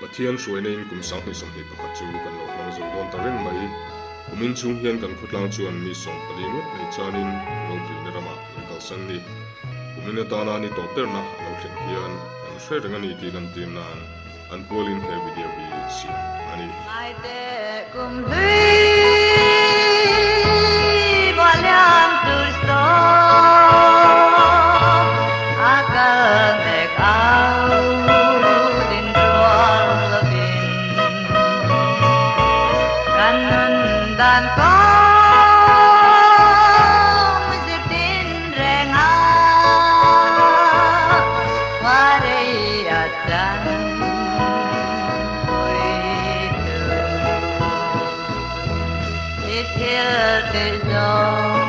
Pathian suai in kum sang ni som hi pakhachu kan lo mang zo don tareng mai kumin chung hian kan khutlang chuan mi som paling nei chanin lo tui na rama kal san ni kumin ta na ni to ter na lo thlen hian an hre reng ani ti kan tin nan an polin he video bi si ani ai de kum hui valiam tu sto akal dek au din troal lovin kanan dan ko mesti renga ware adan It killed his own.